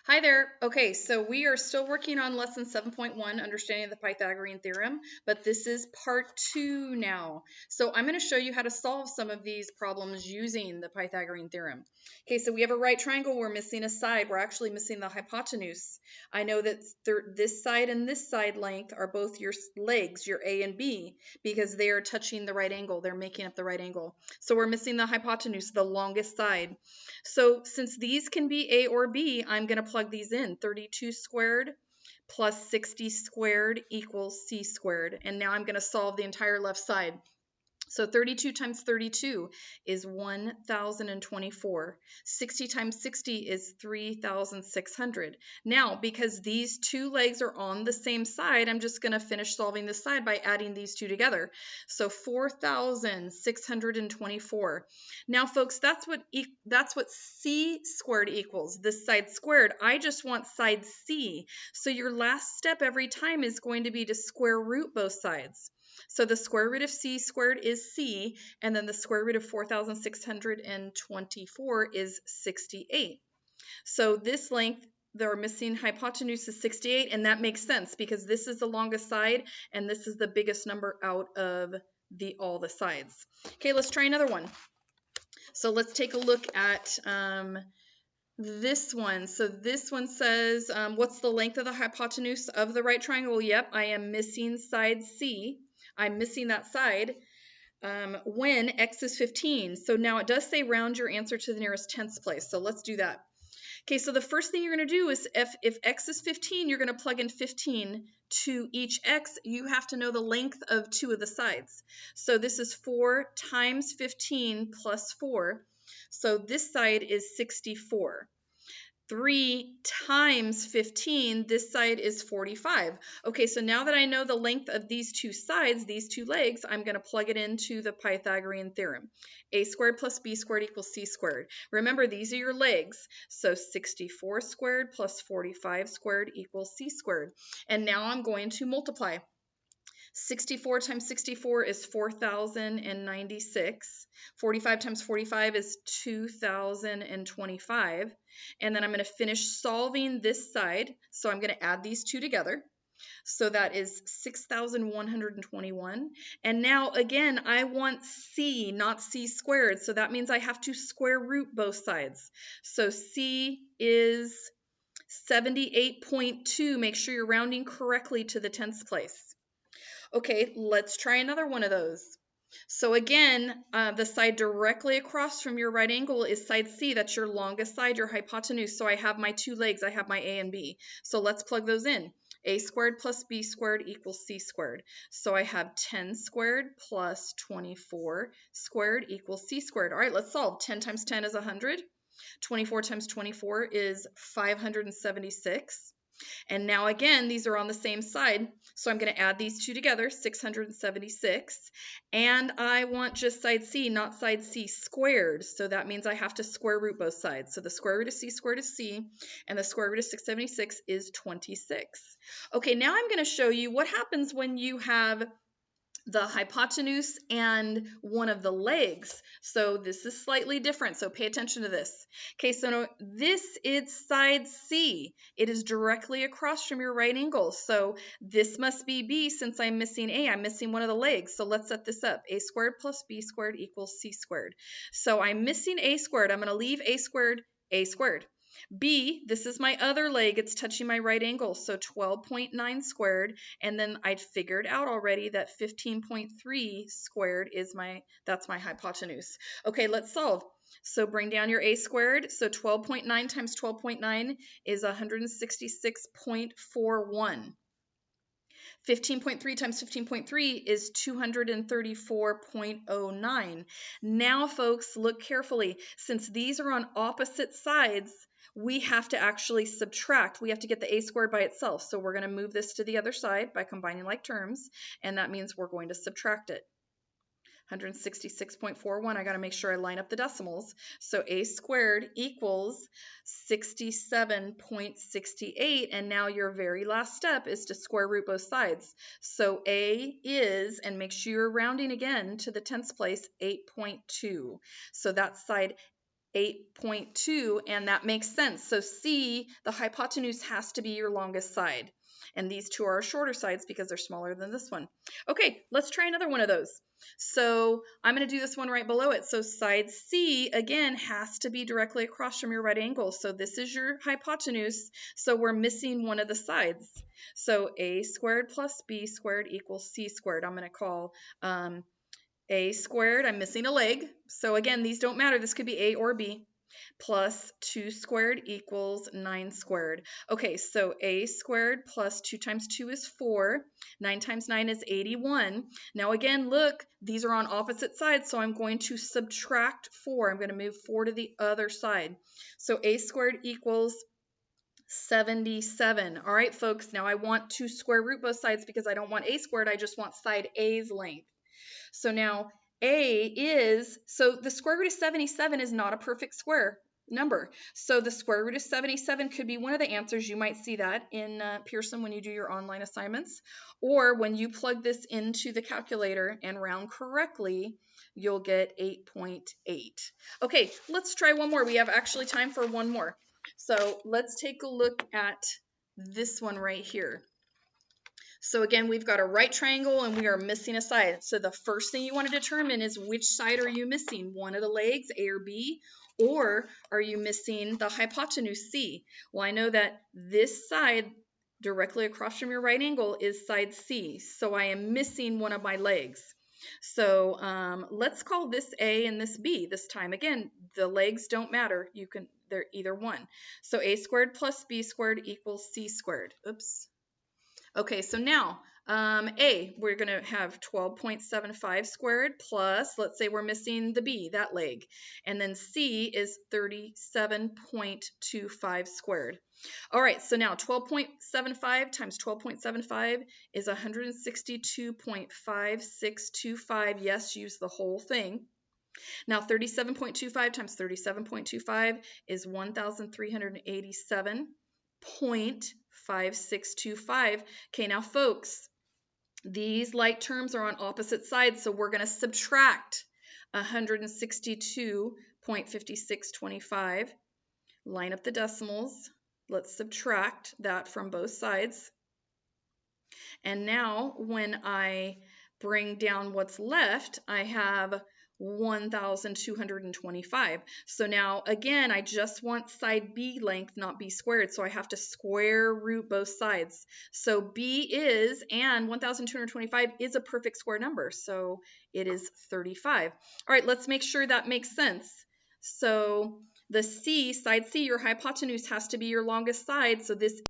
Hi there. Okay, so we are still working on lesson 7.1, understanding the Pythagorean theorem, but this is part 2 now. So I'm going to show you how to solve some of these problems using the Pythagorean theorem. Okay, so we have a right triangle. We're missing a side. We're actually missing the hypotenuse. I know that this side and this side length are both your legs, your A and B, because they are touching the right angle. They're making up the right angle. So we're missing the hypotenuse, the longest side. So since these can be A or B, I'm going to plug these in. 32 squared plus 60 squared equals C squared. And now I'm going to solve the entire left side. So 32 times 32 is 1,024. 60 times 60 is 3,600. Now, because these two legs are on the same side, I'm just going to finish solving this side by adding these two together. So 4,624. Now, folks, that's what C squared equals, this side squared. I just want side C. So your last step every time is going to be to square root both sides. So the square root of C squared is C, and then the square root of 4,624 is 68. So this length, their missing hypotenuse is 68, and that makes sense because this is the longest side, and this is the biggest number out of all the sides. Okay, let's try another one. So let's take a look at this one. So this one says, what's the length of the hypotenuse of the right triangle? Yep, I am missing side C. I'm missing that side when x is 15. So now it does say round your answer to the nearest tenths place. So let's do that. Okay, so the first thing you're going to do is if x is 15, you're going to plug in 15 to each x. You have to know the length of two of the sides. So this is 4 times 15 plus 4. So this side is 64. 3 times 15, this side is 45. Okay, so now that I know the length of these two sides, these two legs, I'm going to plug it into the Pythagorean theorem. A squared plus B squared equals C squared. Remember, these are your legs. So 64 squared plus 45 squared equals C squared. And now I'm going to multiply. 64 times 64 is 4,096. 45 times 45 is 2,025. And then I'm going to finish solving this side. So I'm going to add these two together. So that is 6,121. And now again, I want C, not C squared. So that means I have to square root both sides. So C is 78.2. Make sure you're rounding correctly to the tenths place. Okay, let's try another one of those. So again, the side directly across from your right angle is side C. That's your longest side, your hypotenuse. So I have my two legs. I have my A and B. So let's plug those in. A squared plus B squared equals C squared. So I have 10 squared plus 24 squared equals C squared. All right, let's solve. 10 times 10 is 100. 24 times 24 is 576. And now again, these are on the same side. So I'm going to add these two together, 676. And I want just side C, not side C squared. So that means I have to square root both sides. So the square root of C squared is C, and the square root of 676 is 26. Okay, now I'm going to show you what happens when you have the hypotenuse and one of the legs. So this is slightly different, so pay attention to this. Okay, so this is side C. It is directly across from your right angle. So this must be B since I'm missing A. I'm missing one of the legs. So let's set this up. A squared plus B squared equals C squared. So I'm missing A squared. I'm going to leave A squared, A squared. B, this is my other leg. It's touching my right angle, so 12.9 squared. And then I'd figured out already that 15.3 squared is that's my hypotenuse. Okay, let's solve. So bring down your A squared. So 12.9 times 12.9 is 166.41. 15.3 times 15.3 is 234.09. Now, folks, look carefully. Since these are on opposite sides, we have to actually subtract. We have to get the A squared by itself. So we're going to move this to the other side by combining like terms, and that means we're going to subtract it. 166.41. I got to make sure I line up the decimals. So A squared equals 67.68. And now your very last step is to square root both sides. So A is, and make sure you're rounding again to the tenths place, 8.2. So that's side 8.2, and that makes sense. So C, the hypotenuse, has to be your longest side. And these two are our shorter sides because they're smaller than this one. Okay, let's try another one of those. So I'm going to do this one right below it. So side C, again, has to be directly across from your right angle. So this is your hypotenuse. So we're missing one of the sides. So A squared plus B squared equals C squared. I'm going to call A squared, I'm missing a leg. So again, these don't matter. This could be A or B. Plus 2 squared equals 9 squared. Okay, so A squared plus 2 times 2 is 4. 9 times 9 is 81. Now again, look, these are on opposite sides, so I'm going to subtract 4. I'm going to move 4 to the other side. So A squared equals 77. All right, folks, now I want to square root both sides because I don't want A squared, I just want side A's length. So now so the square root of 77 is not a perfect square number. So the square root of 77 could be one of the answers. You might see that in Pearson when you do your online assignments. Or when you plug this into the calculator and round correctly, you'll get 8.8. Okay, let's try one more. We have actually time for one more. So let's take a look at this one right here. So again, we've got a right triangle and we are missing a side. So the first thing you want to determine is which side are you missing? One of the legs, A or B, or are you missing the hypotenuse, C? Well, I know that this side directly across from your right angle is side C. So I am missing one of my legs. So let's call this A and this B this time. Again, the legs don't matter. They're either one. So A squared plus B squared equals C squared. Oops. Okay, so now A, we're going to have 12.75 squared plus, let's say we're missing the B, that leg. And then C is 37.25 squared. All right, so now 12.75 times 12.75 is 162.5625. Yes, use the whole thing. Now 37.25 times 37.25 is 1,387.5625. Okay, now folks, these like terms are on opposite sides, so we're going to subtract 162.5625. Line up the decimals. Let's subtract that from both sides. And now when I bring down what's left, I have 1,225. So now again, I just want side B length, not B squared. So I have to square root both sides. So B is, and 1,225 is a perfect square number. So it is 35. All right, let's make sure that makes sense. So the C, side C, your hypotenuse has to be your longest side. So this